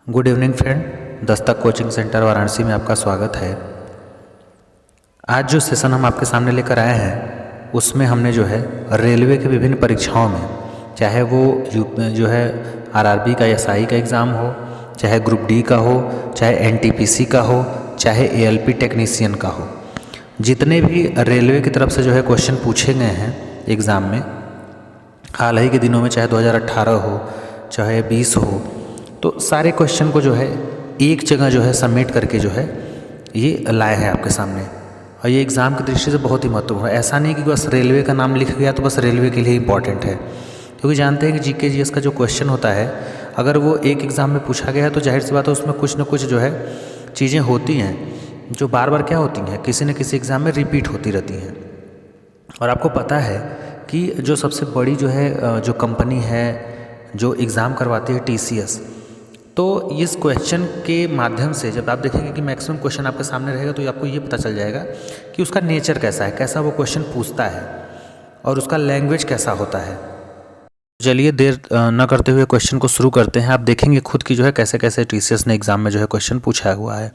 Good evening friend, Dastak coaching centre Varanasi में आपका स्वागत है। आज जो सेशन हम आपके सामने लेकर आए हैं उसमें हमने जो है रेलवे के विभिन्न परीक्षाओं में, चाहे वो जो है आरआरबी का एसआई का एग्ज़ाम हो, चाहे ग्रुप डी का हो, चाहे एनटीपीसी का हो, चाहे एएलपी टेक्नीशियन का हो, जितने भी रेलवे की तरफ से जो है क्वेश्चन पूछे गए हैं एग्ज़ाम में हाल ही के दिनों में, चाहे 2018 हो चाहे 20 हो, तो सारे क्वेश्चन को जो है एक जगह जो है सबमिट करके जो है ये लाए हैं आपके सामने। और ये एग्ज़ाम की दृष्टि से बहुत ही महत्वपूर्ण है। ऐसा नहीं कि बस रेलवे का नाम लिख गया तो बस रेलवे के लिए इंपॉर्टेंट है, क्योंकि जानते हैं कि जीके जीएस का जो क्वेश्चन होता है अगर वो एक एग्ज़ाम में पूछा गया है तो जाहिर सी बात है उसमें कुछ ना कुछ जो है चीज़ें होती हैं जो बार बार क्या होती हैं, किसी न किसी एग्ज़ाम में रिपीट होती रहती हैं। और आपको पता है कि जो सबसे बड़ी जो है जो कंपनी है जो एग्ज़ाम करवाती है TCS, तो इस क्वेश्चन के माध्यम से जब आप देखेंगे कि मैक्सिमम क्वेश्चन आपके सामने रहेगा तो आपको ये पता चल जाएगा कि उसका नेचर कैसा है, कैसा वो क्वेश्चन पूछता है और उसका लैंग्वेज कैसा होता है। चलिए देर न करते हुए क्वेश्चन को शुरू करते हैं। आप देखेंगे खुद की जो है कैसे कैसे TCS ने एग्ज़ाम में जो है क्वेश्चन पूछा हुआ है।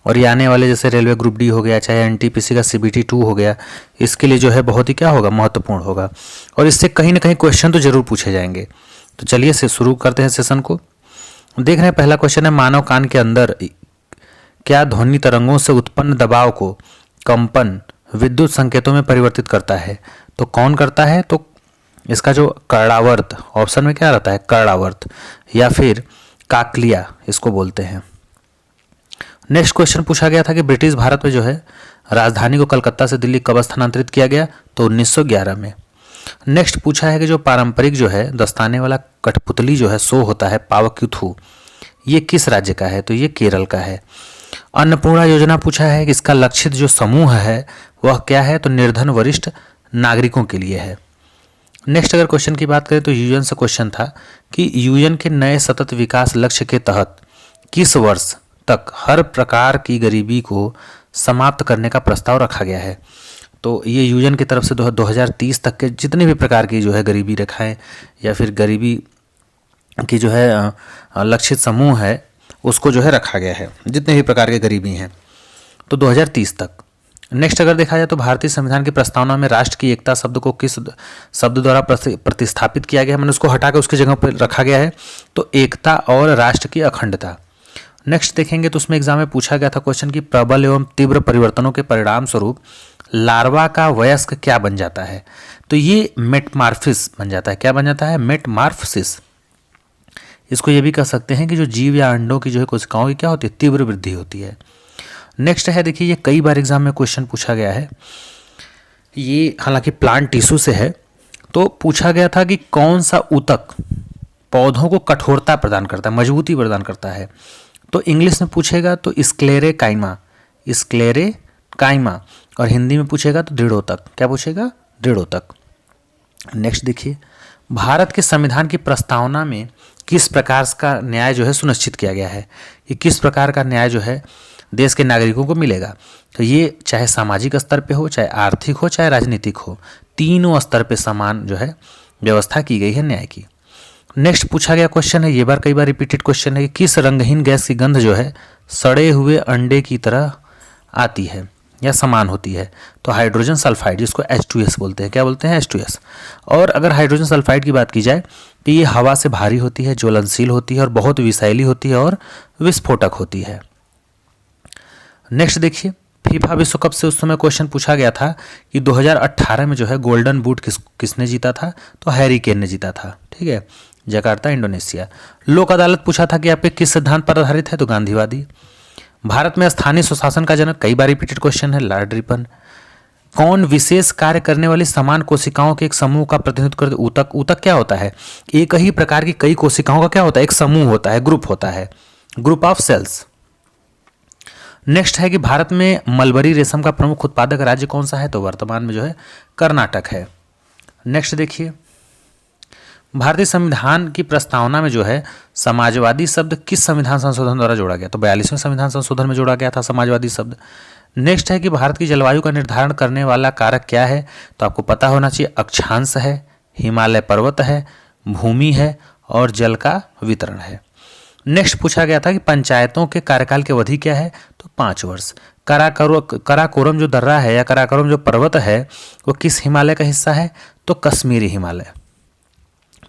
और ये आने वाले जैसे रेलवे ग्रुप डी हो गया, चाहे एनटीपीसी का CBT 2 हो गया, इसके लिए जो है बहुत ही क्या होगा, महत्वपूर्ण होगा और इससे कहीं ना कहीं क्वेश्चन तो जरूर पूछे जाएंगे। तो चलिए से शुरू करते हैं सेशन को। देख रहे हैं पहला क्वेश्चन है, मानव कान के अंदर क्या ध्वनि तरंगों से उत्पन्न दबाव को कंपन विद्युत संकेतों में परिवर्तित करता है? तो कौन करता है? तो इसका जो कर्णावर्त, ऑप्शन में क्या रहता है, कर्णावर्त या फिर काकलिया इसको बोलते हैं। नेक्स्ट क्वेश्चन पूछा गया था कि ब्रिटिश भारत में जो है राजधानी को कलकत्ता से दिल्ली कब स्थानांतरित किया गया? तो 1911 में। नेक्स्ट पूछा है कि जो पारंपरिक जो है दस्ताने वाला कठपुतली जो है शो होता है पावक्यूथू, ये किस राज्य का है? तो ये केरल का है। अन्नपूर्णा योजना पूछा है कि इसका लक्षित जो समूह है वह क्या है? तो निर्धन वरिष्ठ नागरिकों के लिए है। नेक्स्ट अगर क्वेश्चन की बात करें तो यूएन से क्वेश्चन था कि यूएन के नए सतत विकास लक्ष्य के तहत किस वर्ष तक हर प्रकार की गरीबी को समाप्त करने का प्रस्ताव रखा गया है? तो ये यूएन की तरफ से 2030 तक के जितने भी प्रकार की जो है गरीबी रेखाएं या फिर गरीबी की जो है लक्षित समूह है उसको जो है रखा गया है, जितने भी प्रकार के गरीबी हैं, तो 2030 तक। नेक्स्ट अगर देखा जाए तो भारतीय संविधान की प्रस्तावना में राष्ट्र की एकता शब्द को किस शब्द द्वारा प्रतिस्थापित किया गया है? मैंने उसको हटा कर उसकी जगह पर रखा गया है, तो एकता और राष्ट्र की अखंडता। नेक्स्ट देखेंगे तो उसमें एग्जाम में पूछा गया था क्वेश्चन की प्रबल एवं तीव्र परिवर्तनों के परिणाम स्वरूप लार्वा का वयस्क क्या बन जाता है? तो ये मेटमार्फिस बन जाता है। क्या बन जाता है? मेटमार्फसिस। इसको ये भी कह सकते हैं कि जो जीव या अंडों की जो है कोशिकाओं की क्या होती है, तीव्र वृद्धि होती है। नेक्स्ट है, देखिए ये कई बार एग्जाम में क्वेश्चन पूछा गया है, ये हालांकि प्लांट टिश्यू से है। तो पूछा गया था कि कौन सा ऊतक पौधों को कठोरता प्रदान करता है, मजबूती प्रदान करता है? तो इंग्लिश में पूछेगा तो स्क्लेरेकाइमा, स्क्लेरेकाइमा, और हिंदी में पूछेगा तो दृढ़ोतक। क्या पूछेगा? दृढ़ोतक। नेक्स्ट देखिए, भारत के संविधान की प्रस्तावना में किस प्रकार का न्याय जो है सुनिश्चित किया गया है? ये किस प्रकार का न्याय जो है देश के नागरिकों को मिलेगा? तो ये चाहे सामाजिक स्तर पे हो, चाहे आर्थिक हो, चाहे राजनीतिक हो, तीनों स्तर पे समान जो है व्यवस्था की गई है न्याय की। नेक्स्ट पूछा गया क्वेश्चन है, ये बार कई बार रिपीटेड क्वेश्चन है कि किस रंगहीन गैस की गंध जो है सड़े हुए अंडे की तरह आती है या समान होती है? तो हाइड्रोजन सल्फाइड, जिसको H2S बोलते हैं। क्या बोलते हैं? H2S। और अगर हाइड्रोजन सल्फाइड की बात की जाए तो ये हवा से भारी होती है, ज्वलनशील होती है और बहुत विषैली होती है और विस्फोटक होती है। नेक्स्ट देखिए, फीफा विश्व कप से उस समय क्वेश्चन पूछा गया था कि 2018 में जो है गोल्डन बूट किसने जीता था? तो हैरी केन ने जीता था। ठीक है, जकार्ता, इंडोनेशिया। लोक अदालत पूछा था कि आपके किस सिद्धांत पर आधारित है? तो गांधीवादी। भारत में स्थानीय स्वशासन का जनक, कई बार रिपीटेड क्वेश्चन है, लॉर्ड रिपन। कौन विशेष कार्य करने वाली समान कोशिकाओं के एक समूह का प्रतिनिधित्व करते? ऊतक। ऊतक क्या होता है? एक ही प्रकार की कई कोशिकाओं का क्या होता है? एक समूह होता है, ग्रुप होता है, ग्रुप ऑफ सेल्स। नेक्स्ट है कि भारत में मलबरी रेशम का प्रमुख उत्पादक राज्य कौन सा है? तो वर्तमान में जो है कर्नाटक है। नेक्स्ट देखिए, भारतीय संविधान की प्रस्तावना में जो है समाजवादी शब्द किस संविधान संशोधन द्वारा जोड़ा गया? तो 42वें संविधान संशोधन में जोड़ा गया था समाजवादी शब्द। नेक्स्ट है कि भारत की जलवायु का निर्धारण करने वाला कारक क्या है? तो आपको पता होना चाहिए, अक्षांश है, हिमालय पर्वत है, भूमि है और जल का वितरण है। नेक्स्ट पूछा गया था कि पंचायतों के कार्यकाल की अवधि क्या है, तो 5 वर्ष। कराकोरम जो दर्रा है या कराकोरम जो पर्वत है वो किस हिमालय का हिस्सा है, तो कश्मीरी हिमालय।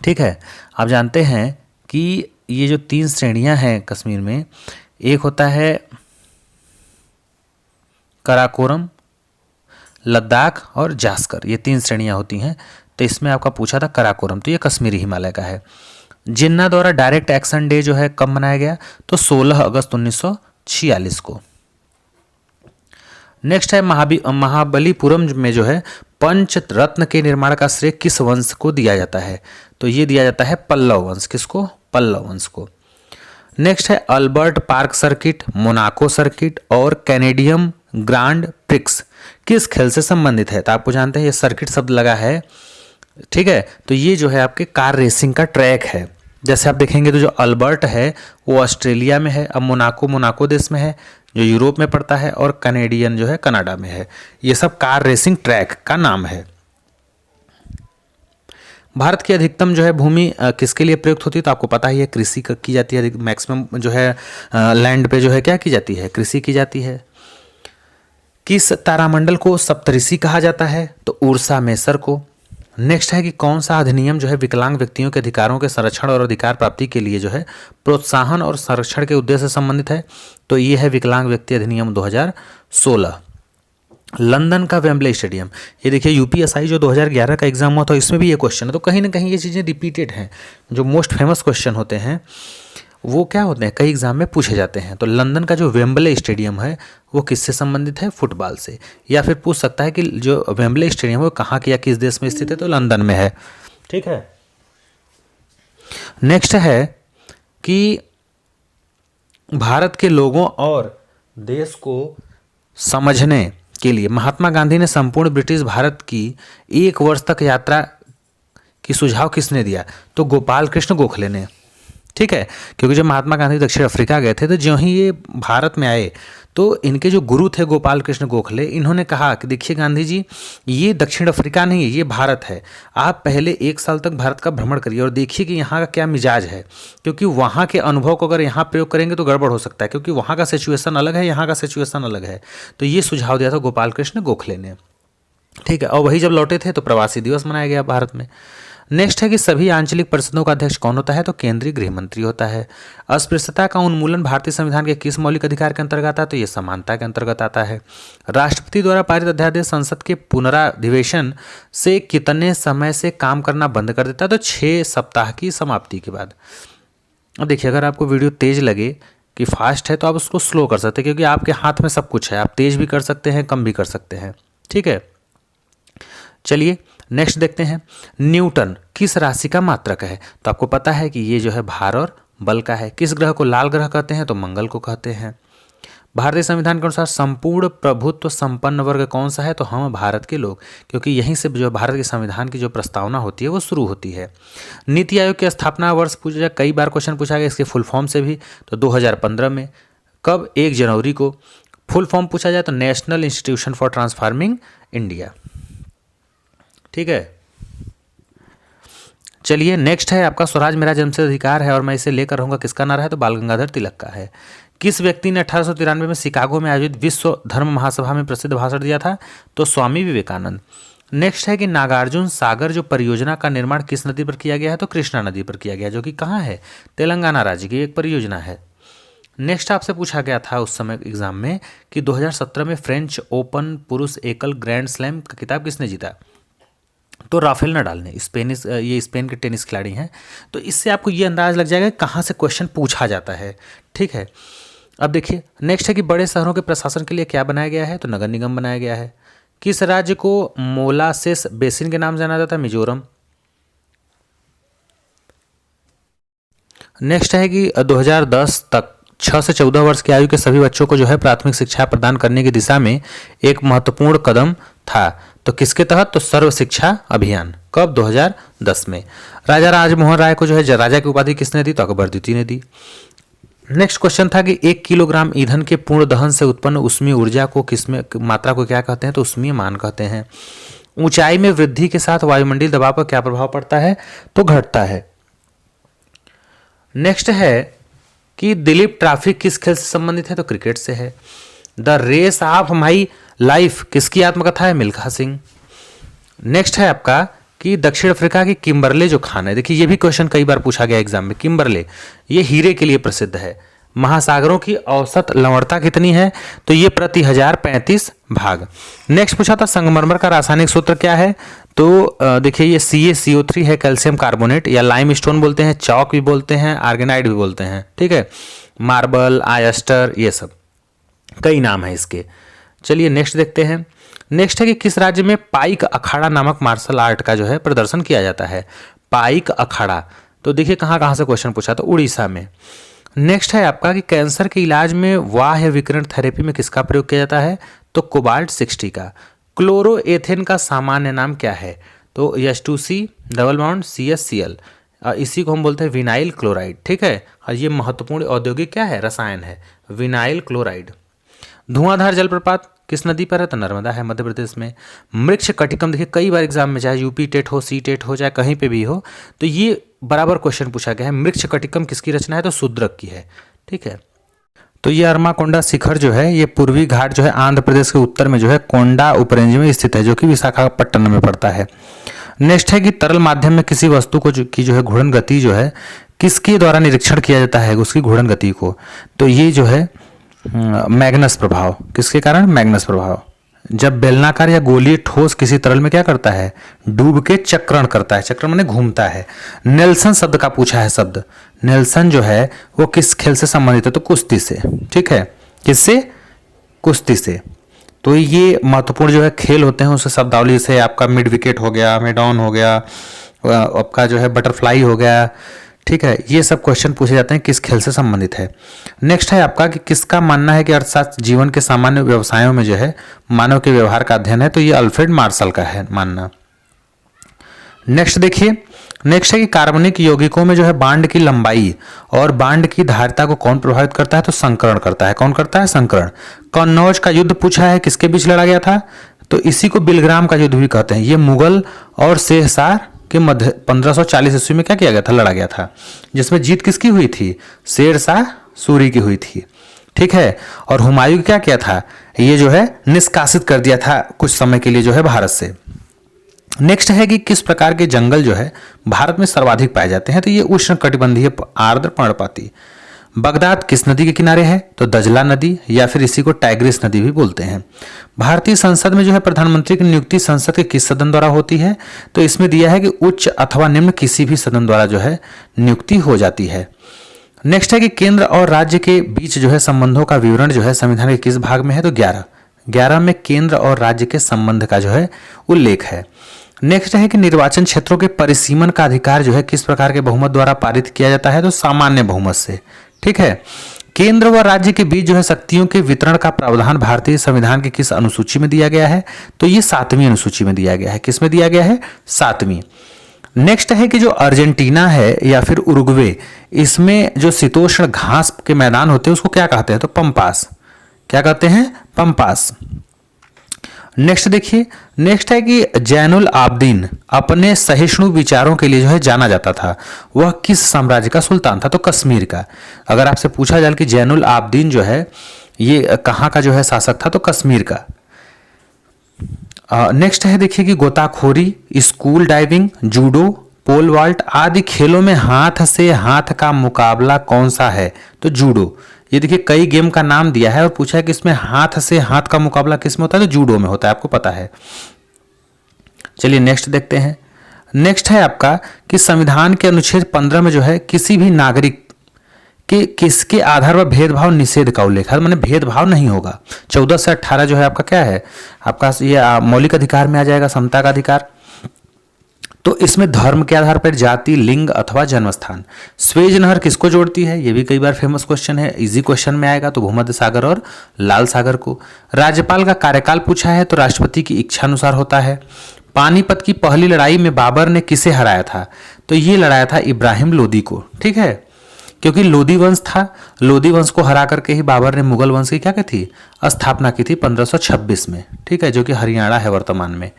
ठीक है, आप जानते हैं कि ये जो 3 श्रेणियां हैं कश्मीर में, एक होता है कराकोरम, लद्दाख और जास्कर, ये 3 श्रेणियां होती हैं। तो इसमें आपका पूछा था कराकोरम, तो ये कश्मीरी हिमालय का है। जिन्ना द्वारा डायरेक्ट एक्शन डे जो है कब मनाया गया, तो 16 अगस्त 1946 को। नेक्स्ट है महाबलीपुरम में जो है पंच रत्न के निर्माण का श्रेय किस वंश को दिया जाता है, तो ये दिया जाता है पल्लव वंश। किसको, पल्लव वंश को। नेक्स्ट है Albert park circuit, Monaco circuit और कैनेडियम ग्रांड प्रिक्स किस खेल से संबंधित है, तो आपको जानते हैं ये सर्किट शब्द लगा है। ठीक है, तो ये जो है आपके कार रेसिंग का ट्रैक है। जैसे आप देखेंगे तो जो अल्बर्ट है वो ऑस्ट्रेलिया में है, अब मोनाको देश में है जो यूरोप में पड़ता है, और कैनेडियन जो है कनाडा में है। ये सब कार रेसिंग ट्रैक का नाम है। भारत की अधिकतम जो है भूमि किसके लिए प्रयुक्त होती है, तो आपको पता ही है कृषि की जाती है। मैक्सिमम जो है लैंड पे जो है क्या की जाती है, कृषि की जाती है। किस तारामंडल को सप्तऋषि कहा जाता है, तो उर्सा मेसर को। नेक्स्ट है कि कौन सा अधिनियम जो है विकलांग व्यक्तियों के अधिकारों के संरक्षण और अधिकार प्राप्ति के लिए जो है प्रोत्साहन और संरक्षण के उद्देश्य से संबंधित है, तो ये है विकलांग व्यक्ति अधिनियम 2016। लंदन का वेम्बले स्टेडियम, ये देखिए यूपीएसआई जो 2011 का एग्जाम हुआ था इसमें भी ये क्वेश्चन है, तो कहीं ना कहीं ये चीज़ें रिपीटेड हैं। जो मोस्ट फेमस क्वेश्चन होते हैं वो क्या होते हैं, कई एग्जाम में पूछे जाते हैं। तो लंदन का जो वेम्बले स्टेडियम है वो किससे संबंधित है, फुटबॉल से। या फिर पूछ सकता है कि जो वेम्बले स्टेडियम है वो कहाँ के या किस देश में स्थित है, तो लंदन में है। ठीक है, नेक्स्ट है कि भारत के लोगों और देश को समझने के लिए महात्मा गांधी ने संपूर्ण ब्रिटिश भारत की 1 वर्ष तक यात्रा की सुझाव किसने दिया, तो गोपाल कृष्ण गोखले ने। ठीक है, क्योंकि जब महात्मा गांधी दक्षिण अफ्रीका गए थे तो जो ही ये भारत में आए तो इनके जो गुरु थे गोपाल कृष्ण गोखले, इन्होंने कहा कि देखिए गांधी जी, ये दक्षिण अफ्रीका नहीं है, ये भारत है। आप पहले 1 साल तक भारत का भ्रमण करिए और देखिए कि यहाँ का क्या मिजाज है, क्योंकि वहाँ के अनुभव को अगर यहाँ प्रयोग करेंगे तो गड़बड़ हो सकता है, क्योंकि वहाँ का सिचुएशन अलग है, यहाँ का सिचुएशन अलग है। तो ये सुझाव दिया था गोपाल कृष्ण गोखले ने। ठीक है, और वही जब लौटे थे तो प्रवासी दिवस मनाया गया भारत में। नेक्स्ट है कि सभी आंचलिक परिषदों का अध्यक्ष कौन होता है, तो केंद्रीय गृह मंत्री होता है। अस्पृश्यता का उन्मूलन भारतीय संविधान के किस मौलिक अधिकार के अंतर्गत आता है, तो ये समानता के अंतर्गत आता है। राष्ट्रपति द्वारा पारित अध्यादेश संसद के पुनराधिवेशन से कितने समय से काम करना बंद कर देता है, तो 6 सप्ताह की समाप्ति के बाद। अब देखिए, अगर आपको वीडियो तेज लगे कि फास्ट है तो आप उसको स्लो कर सकते हैं, क्योंकि आपके हाथ में सब कुछ है, आप तेज भी कर सकते हैं, कम भी कर सकते हैं। ठीक है, चलिए नेक्स्ट देखते हैं। न्यूटन किस राशि का मात्रक है, तो आपको पता है कि ये जो है भार और बल का है। किस ग्रह को लाल ग्रह कहते हैं, तो मंगल को कहते हैं। भारतीय संविधान के अनुसार संपूर्ण प्रभुत्व संपन्न वर्ग कौन सा है, तो हम भारत के लोग, क्योंकि यहीं से जो भारत के संविधान की जो प्रस्तावना होती है वो शुरू होती है। नीति आयोग की स्थापना वर्ष पूछा, कई बार क्वेश्चन पूछा गया इसके फुल फॉर्म से भी, तो 2015 में। कब, 1 जनवरी को। फुल फॉर्म पूछा जाए तो national institution for transforming India. ठीक है, चलिए नेक्स्ट है आपका स्वराज मेरा जन्मसिद्ध अधिकार है और मैं इसे लेकर रहूंगा, किसका नारा है, तो बाल गंगाधर तिलक का है। किस व्यक्ति ने 1893 में शिकागो में आयोजित विश्व धर्म महासभा में प्रसिद्ध भाषण दिया था, तो स्वामी विवेकानंद। नेक्स्ट है कि नागार्जुन सागर जो परियोजना का निर्माण किस नदी पर किया गया है, तो कृष्णा नदी पर किया गया, जो कि कहाँ है, तेलंगाना राज्य की एक परियोजना है। नेक्स्ट आपसे पूछा गया था उस समय एग्जाम में कि 2017 में फ्रेंच ओपन पुरुष एकल ग्रैंड स्लैम का खिताब किसने जीता, तो राफेल नडाल ने। ये स्पेन के टेनिस खिलाड़ी हैं। तो इससे आपको ये अंदाज लग जाएगा कहाँ से क्वेश्चन पूछा जाता है। ठीक है, अब देखिए नेक्स्ट है कि बड़े शहरों के प्रशासन के लिए क्या बनाया गया है, तो नगर निगम बनाया गया है। किस राज्य को मोलासेस बेसिन के नाम जाना जाता है, मिजोरम। नेक्स्ट है कि 2010 तक 6 से 14 वर्ष की आयु के सभी बच्चों को जो है प्राथमिक शिक्षा प्रदान करने की दिशा में एक महत्वपूर्ण कदम था, तो किसके तहत, तो सर्व शिक्षा अभियान। कब, 2010 में। राजा राजमोहन राय को जो है राजा की उपाधि किसने दी, तो अकबर द्वितीय ने दी। नेक्स्ट क्वेश्चन था कि 1 किलोग्राम ईंधन के पूर्ण दहन से उत्पन्न ऊष्मीय ऊर्जा को किसमें मात्रा को क्या कहते हैं, तो ऊष्मीय मान कहते हैं। ऊंचाई में वृद्धि के साथ वायुमंडलीय दबाव पर क्या प्रभाव पड़ता है, तो घटता है। नेक्स्ट है कि दिलीप ट्रॉफी किस खेल से संबंधित है, तो क्रिकेट से है। The race of my life किसकी आत्मकथा है, मिल्खा सिंह। नेक्स्ट है आपका कि दक्षिण अफ्रीका की किम्बरले जो खान है, देखिए ये भी क्वेश्चन कई बार पूछा गया एग्जाम में। किम्बरले ये हीरे के लिए प्रसिद्ध है। महासागरों की औसत लवणता कितनी है, तो ये प्रति 1035 भाग। नेक्स्ट पूछा था संगमरमर का रासायनिक सूत्र क्या है, तो देखिए ये CaCO3 है, कैल्शियम कार्बोनेट, या लाइम स्टोन बोलते हैं, चौक भी बोलते हैं, आर्गेनाइड भी बोलते हैं, ठीक है, मार्बल, आयस्टर, ये सब कई नाम है इसके। चलिए नेक्स्ट देखते हैं। नेक्स्ट है कि किस राज्य में पाइक अखाड़ा नामक मार्शल आर्ट का जो है प्रदर्शन किया जाता है, पाइक अखाड़ा। तो देखिए कहाँ कहाँ से क्वेश्चन पूछा, तो उड़ीसा में। नेक्स्ट है आपका कि कैंसर के इलाज में बाह्य विकिरण थेरेपी में किसका प्रयोग किया जाता है, तो कोबाल्ट 60 का। क्लोरोएथेन का सामान्य नाम क्या है, तो H2C डबल बॉन्ड CHCl, इसी को हम बोलते हैं विनाइल क्लोराइड, ठीक है। और ये महत्वपूर्ण औद्योगिक क्या है, रसायन है, विनाइल क्लोराइड। धुआंधार जलप्रपात किस नदी पर है, तो नर्मदा है, मध्य प्रदेश में। मृक्ष कटिकम, देखिए कई बार एग्जाम में चाहे यूपी टेट हो, सी टेट हो, चाहे कहीं पे भी हो, तो ये बराबर क्वेश्चन पूछा गया है। मृक्ष कटिकम किसकी रचना है, तो शूद्रक की है, ठीक है। तो ये अरमाकोंडा शिखर जो है ये पूर्वी घाट जो है आंध्र प्रदेश के उत्तर में जो है कोंडा उपरेंज में स्थित है, जो कि विशाखापट्टनम में पड़ता है। नेक्स्ट है कि तरल माध्यम में किसी वस्तु को की जो है घूर्णन गति जो है किसके द्वारा निरीक्षण किया जाता है, उसकी घूर्णन गति को, तो ये जो है मैग्नस प्रभाव। किसके कारण, मैग्नस प्रभाव। जब बेलनाकार या गोलीय ठोस किसी तरल में क्या करता है, डूब के चक्रण करता है, चक्रण माने घूमता है। नेल्सन शब्द का पूछा है शब्द, नेल्सन जो है वो किस खेल से संबंधित है, तो कुश्ती से, ठीक है। किससे, कुश्ती से। तो ये महत्वपूर्ण जो है खेल होते हैं, उससे शब्दावली से आपका मिड विकेट हो गया, मिड ऑन हो गया, आपका जो है बटरफ्लाई हो गया, ठीक है। ये सब क्वेश्चन पूछे जाते हैं किस खेल से संबंधित है। नेक्स्ट है आपका कि किसका मानना है कि अर्थशास्त्र जीवन के सामान्य व्यवसायों में जो है मानव के व्यवहार का अध्ययन है, तो ये अल्फ्रेड मार्शल का है मानना। नेक्स्ट देखिए, नेक्स्ट है कि कार्बनिक यौगिकों में जो है बांड की लंबाई और बांड की धारिता को कौन प्रभावित करता है, तो संकरण करता है। कौन करता है, संकरण। कन्नौज का युद्ध पूछा है, किसके बीच लड़ा गया था, तो इसी को बिलग्राम का युद्ध भी कहते हैं। ये मुगल और शेरशाह के मध्य 1540 ईस्वी में क्या किया गया था, लड़ा गया था, जिसमें जीत किसकी हुई थी, शेरशाह सूरी की हुई थी, ठीक है। और हुमायूं क्या किया था, ये जो है निष्कासित कर दिया था कुछ समय के लिए जो है भारत से। नेक्स्ट है कि किस प्रकार के जंगल जो है भारत में सर्वाधिक पाए जाते हैं, तो ये उष्ण कटिबंधीय आर्द्र पर्णपाती। बगदाद किस नदी के किनारे है, तो दजला नदी, या फिर इसी को टाइग्रिस नदी भी बोलते हैं। भारतीय संसद में जो है प्रधानमंत्री की नियुक्ति संसद के किस सदन द्वारा होती है, तो इसमें दिया है कि उच्च अथवा निम्न किसी भी सदन द्वारा जो है नियुक्ति हो जाती है। नेक्स्ट है कि केंद्र और राज्य के बीच जो है संबंधों का विवरण जो है संविधान के किस भाग में है, तो 11 में केंद्र और राज्य के संबंध का जो है उल्लेख है। नेक्स्ट है कि निर्वाचन क्षेत्रों के परिसीमन का अधिकार जो है किस प्रकार के बहुमत द्वारा पारित किया जाता है, तो सामान्य बहुमत से, ठीक है। केंद्र व राज्य के बीच जो है शक्तियों के वितरण का प्रावधान भारतीय संविधान की किस अनुसूची में दिया गया है, तो ये 7वीं अनुसूची में दिया गया है। किस में दिया गया है, 7वीं। नेक्स्ट है कि जो अर्जेंटीना है या फिर उरुग्वे, इसमें जो शीतोष्ण घास के मैदान होते हैं उसको क्या कहते हैं, तो पंपास। क्या कहते हैं, पंपास। नेक्स्ट देखिए, नेक्स्ट है कि जैनुल आबदीन अपने सहिष्णु विचारों के लिए जो है जाना जाता था, वह किस साम्राज्य का सुल्तान था, तो कश्मीर का। अगर आपसे पूछा जाए कि जैनुल आबदीन जो है ये कहाँ का जो है शासक था, तो कश्मीर का। नेक्स्ट है देखिए कि गोताखोरी, scuba diving, judo, pole vault आदि खेलों में हाथ से हाथ का मुकाबला कौन सा है, तो जूडो। ये देखिए कई गेम का नाम दिया है और पूछा है कि इसमें हाथ से हाथ का मुकाबला किस में होता है, तो जूडो में होता है, आपको पता है। चलिए नेक्स्ट देखते हैं। नेक्स्ट है आपका कि संविधान के अनुच्छेद 15 में जो है किसी भी नागरिक के किसके आधार पर भेदभाव निषेध का उल्लेख है, माने भेदभाव नहीं होगा। 14 से 18 जो है आपका क्या है, आपका ये मौलिक अधिकार में आ जाएगा, समता का अधिकार। तो इसमें धर्म के आधार पर जाति, लिंग अथवा जन्मस्थान। स्वेज नहर किसको जोड़ती है, ये भी कई बार फेमस क्वेश्चन है, इजी क्वेश्चन में आएगा, तो भूमध्य सागर और लाल सागर को। राज्यपाल का कार्यकाल पूछा है, तो राष्ट्रपति की इच्छा अनुसार होता है। पानीपत की पहली लड़ाई में बाबर ने किसे हराया था, तो ये लड़ाया था इब्राहिम लोदी को, ठीक है। क्योंकि लोदी वंश था, लोदी वंश को हरा करके ही बाबर ने मुगल वंश की क्या की थी, स्थापना की थी 1526 में, ठीक है, जो कि हरियाणा है वर्तमान में।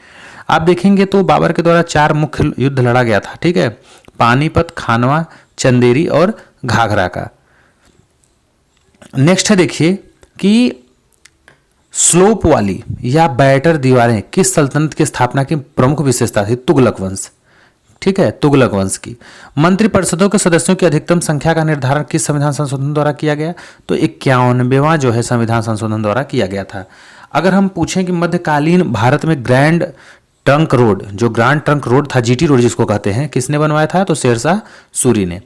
आप देखेंगे तो बाबर के द्वारा 4 मुख्य युद्ध लड़ा गया था, ठीक है, पानीपत, खानवा, चंदेरी और घाघरा का। नेक्स्ट है देखिए कि स्लोप वाली या बैटर दीवारें किस सल्तनत की स्थापना की प्रमुख विशेषता थी? तुगलक वंश। ठीक है, तुगलक वंश की। मंत्रिपरिषदों के सदस्यों की अधिकतम संख्या का निर्धारण किस संविधान संशोधन द्वारा किया गया? तो 51वां जो है संविधान संशोधन द्वारा किया गया था। अगर हम पूछें कि मध्यकालीन भारत में ग्रैंड ट्रंक रोड, जो ग्रांड ट्रंक रोड था, जीटी रोड जिसको कहते हैं, किसने बनवाया था? तो शेरशाह सूरी ने।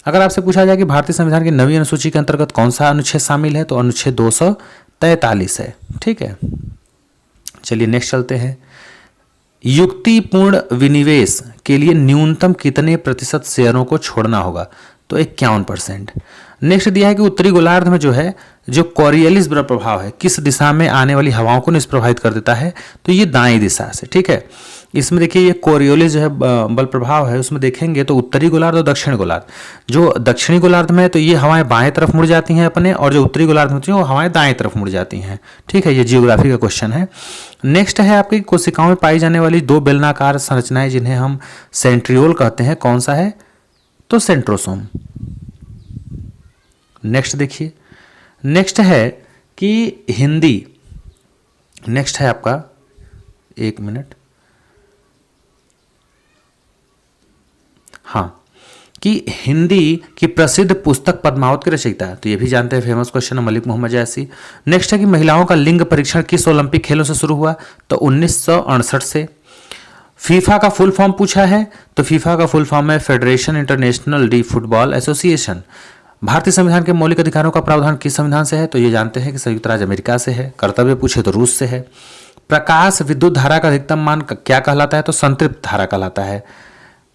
अगर आपसे पूछा जाए कि भारतीय संविधान की नवीं अनुसूची के अंतर्गत कौन सा अनुच्छेद शामिल है, तो अनुच्छेद 243 है। ठीक है, चलिए नेक्स्ट चलते हैं। युक्तिपूर्ण विनिवेश के लिए न्यूनतम कितने प्रतिशत शेयरों को छोड़ना होगा? तो 51%। नेक्स्ट दिया है कि उत्तरी गोलार्ध में जो है जो कोरियलिस बल प्रभाव है किस दिशा में आने वाली हवाओं को निष्प्रभावित कर देता है? तो ये दाएं दिशा से। ठीक है, इसमें देखिए ये कोरियोलिस जो है बल प्रभाव है, उसमें देखेंगे तो उत्तरी गोलार्ध और दक्षिण गोलार्ध, जो दक्षिणी गोलार्ध में तो ये हवाएं बाएं तरफ मुड़ जाती हैं अपने, और जो उत्तरी गोलार्ध में होती हैं वो हवाएं दाएं तरफ मुड़ जाती हैं। ठीक है, ये जियोग्राफी का क्वेश्चन है। नेक्स्ट है आपकी कोशिकाओं में पाई जाने वाली दो बेलनाकार संरचनाएं जिन्हें हम सेंट्रियोल कहते हैं, कौन सा है? तो सेंट्रोसोम। नेक्स्ट देखिए, नेक्स्ट है कि हिंदी, नेक्स्ट है आपका, एक मिनट, हाँ, कि हिंदी की प्रसिद्ध पुस्तक पद्मावत की रचयिता है, तो ये भी जानते हैं, फेमस क्वेश्चन है, मलिक मोहम्मद जैसी। नेक्स्ट है कि महिलाओं का लिंग परीक्षण किस ओलंपिक खेलों से शुरू हुआ? तो 1968 से। फीफा का फुल फॉर्म पूछा है, तो फीफा का फुल फॉर्म है federation international D football association. भारतीय संविधान के मौलिक अधिकारों का प्रावधान किस संविधान से है? तो ये जानते हैं कि संयुक्त राज्य अमेरिका से है। कर्तव्य पूछे तो रूस से है। प्रकाश विद्युत धारा का अधिकतम मान क्या कहलाता है? तो संतृप्त धारा कहलाता है।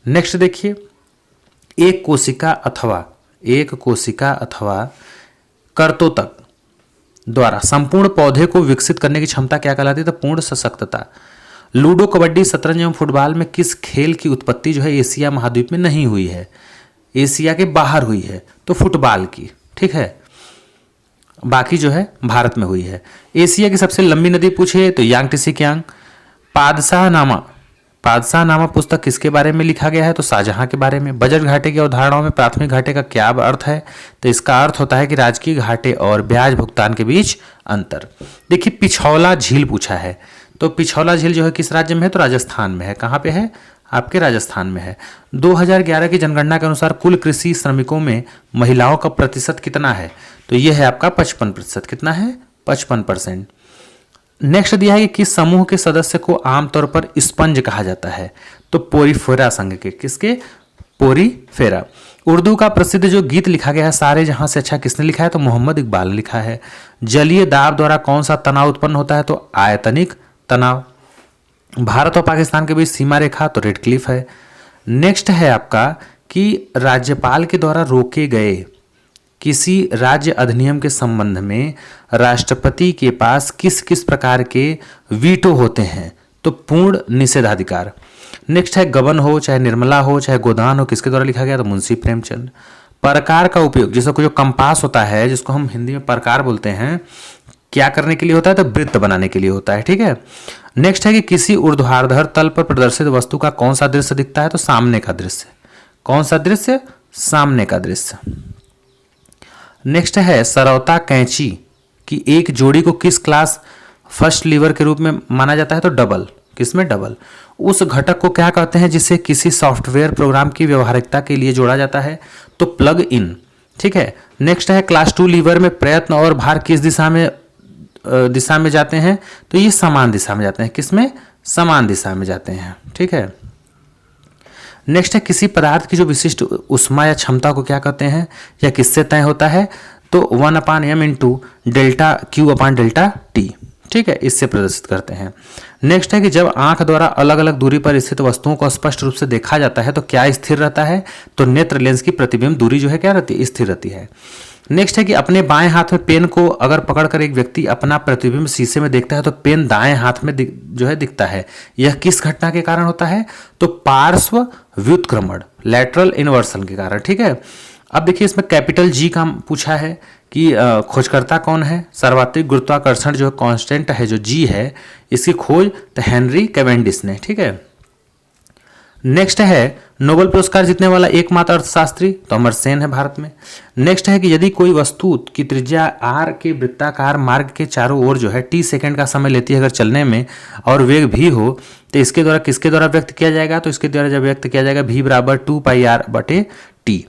नेक्स्ट देखिए, एक कोशिका अथवा कर्तोतक द्वारा संपूर्ण पौधे को विकसित करने की क्षमता क्या कहलाती है? तो पूर्ण सशक्तता। लूडो, कबड्डी, शतरंज एवं फुटबॉल में किस खेल की उत्पत्ति जो है एशिया महाद्वीप में नहीं हुई है? एशिया के बाहर हुई है, तो फुटबॉल की। ठीक है, बाकी जो है भारत में हुई है। एशिया की सबसे लंबी नदी पूछे तो यांगत्से कियांग। पादशाहनामा पुस्तक किसके बारे में लिखा गया है? तो शाहजहां के बारे में। बजट घाटे की अवधारणाओं में प्राथमिक घाटे का क्या अर्थ है? तो इसका अर्थ होता है कि राजकीय घाटे और ब्याज भुगतान के बीच अंतर। देखिए, पिछौला झील पूछा है, तो पिछौला झील जो है किस राज्य में है? तो राजस्थान में है। कहाँ पे है? आपके राजस्थान में है। 2011 की जनगणना के अनुसार कुल कृषि श्रमिकों में महिलाओं का प्रतिशत कितना है? तो यह है आपका 55%। कितना है? 55%। नेक्स्ट दिया है कि किस समूह के सदस्य को आमतौर पर स्पंज कहा जाता है? तो पोरीफेरा संघ के। किसके? पोरीफेरा। उर्दू का प्रसिद्ध जो गीत लिखा गया है सारे जहां से अच्छा, किसने लिखा है? तो मोहम्मद इकबाल ने लिखा है। जलीय दाब द्वारा कौन सा तनाव उत्पन्न होता है? तो आयतनिक तनाव। भारत और पाकिस्तान के बीच सीमा रेखा, तो रेड क्लिफ है। नेक्स्ट है आपका कि राज्यपाल के द्वारा रोके गए किसी राज्य अधिनियम के संबंध में राष्ट्रपति के पास किस किस प्रकार के वीटो होते हैं? तो पूर्ण निषेधाधिकार। नेक्स्ट है गबन हो, चाहे निर्मला हो, चाहे गोदान हो, किसके द्वारा लिखा गया? तो मुंशी प्रेमचंद। प्रकार का उपयोग, जैसे जो कंपास होता है जिसको हम हिंदी में प्रकार बोलते हैं, क्या करने के लिए होता है? तो वृत्त बनाने के लिए होता है। ठीक है। नेक्स्ट है कि किसी ऊर्ध्वाधर तल पर प्रदर्शित वस्तु का कौन सा दृश्य दिखता है? तो सामने का दृश्य। कौन सा दृश्य? सामने का दृश्य। नेक्स्ट है सरौता कैंची की एक जोड़ी को किस क्लास फर्स्ट लीवर के रूप में माना जाता है? तो डबल। किसमें? डबल। उस घटक को क्या कहते हैं जिसे किसी सॉफ्टवेयर प्रोग्राम की व्यवहारिकता के लिए जोड़ा जाता है? तो प्लग इन। ठीक है। नेक्स्ट है क्लास 2 लीवर में प्रयत्न और भार किस दिशा में जाते हैं? तो ये समान दिशा में जाते हैं। किसमें? समान दिशा में जाते हैं। ठीक है। नेक्स्ट है किसी पदार्थ की जो विशिष्ट उष्मा या क्षमता को क्या कहते हैं या किससे तय होता है? तो 1/m into delta Q upon delta T. ठीक है, इससे प्रदर्शित करते हैं। नेक्स्ट है कि जब आंख द्वारा अलग अलग दूरी पर स्थित वस्तुओं को स्पष्ट रूप से देखा जाता है तो क्या स्थिर रहता है? तो नेत्र लेंस की प्रतिबिंब दूरी जो है क्या रहती है? स्थिर रहती है। नेक्स्ट है कि अपने बाएं हाथ में पेन को अगर पकड़कर एक व्यक्ति अपना प्रतिबिंब शीशे में देखता है तो पेन दाएं हाथ में जो है दिखता है। यह किस घटना के कारण होता है? तो पार्श्व व्युत्क्रमण, लैटरल इन्वर्सन के कारण। ठीक है। अब देखिए इसमें कैपिटल जी का पूछा है कि खोजकर्ता कौन है? सर्वाधिक गुरुत्वाकर्षण जो कांस्टेंट है जो जी है, इसकी खोज तो हेनरी कैवेंडिश ने। ठीक है। नेक्स्ट है नोबेल पुरस्कार जीतने वाला एकमात्र अर्थशास्त्री, तो अमर्त्य सेन है भारत में। नेक्स्ट है कि यदि कोई वस्तु की त्रिज्या r के वृत्ताकार मार्ग के चारों ओर जो है t सेकंड का समय लेती है अगर चलने में और वेग v हो, तो इसके द्वारा किसके द्वारा व्यक्त किया जाएगा, तो इसके द्वारा जब व्यक्त किया जाएगा v बराबर 2πr/t।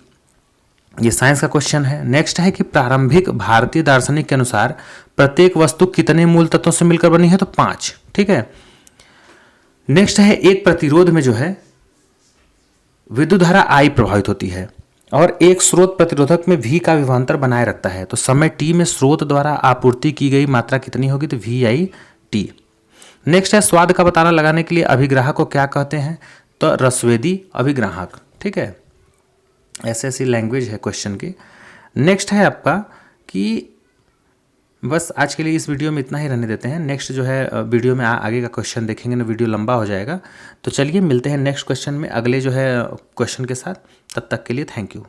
ये साइंस का क्वेश्चन है। नेक्स्ट है कि प्रारंभिक भारतीय दार्शनिक के अनुसार प्रत्येक वस्तु कितने मूल तत्वों से मिलकर बनी है, तो 5। ठीक है। नेक्स्ट है एक प्रतिरोध में जो है विद्युत धारा I प्रभावित होती है और एक स्रोत प्रतिरोधक में V का विभवांतर बनाए रखता है, तो समय t में स्रोत द्वारा आपूर्ति की गई मात्रा कितनी होगी, तो VI/t। नेक्स्ट है स्वाद का पता लगाने के लिए अभिग्राहक को क्या कहते हैं, तो रसवेदी अभिग्राहक। ठीक है, ऐसी लैंग्वेज है क्वेश्चन की। नेक्स्ट है आपका कि बस आज के लिए इस वीडियो में इतना ही रहने देते हैं। नेक्स्ट जो है वीडियो में आगे का क्वेश्चन देखेंगे ना, वीडियो लंबा हो जाएगा। तो चलिए मिलते हैं नेक्स्ट क्वेश्चन में अगले जो है क्वेश्चन के साथ। तब तक के लिए थैंक यू।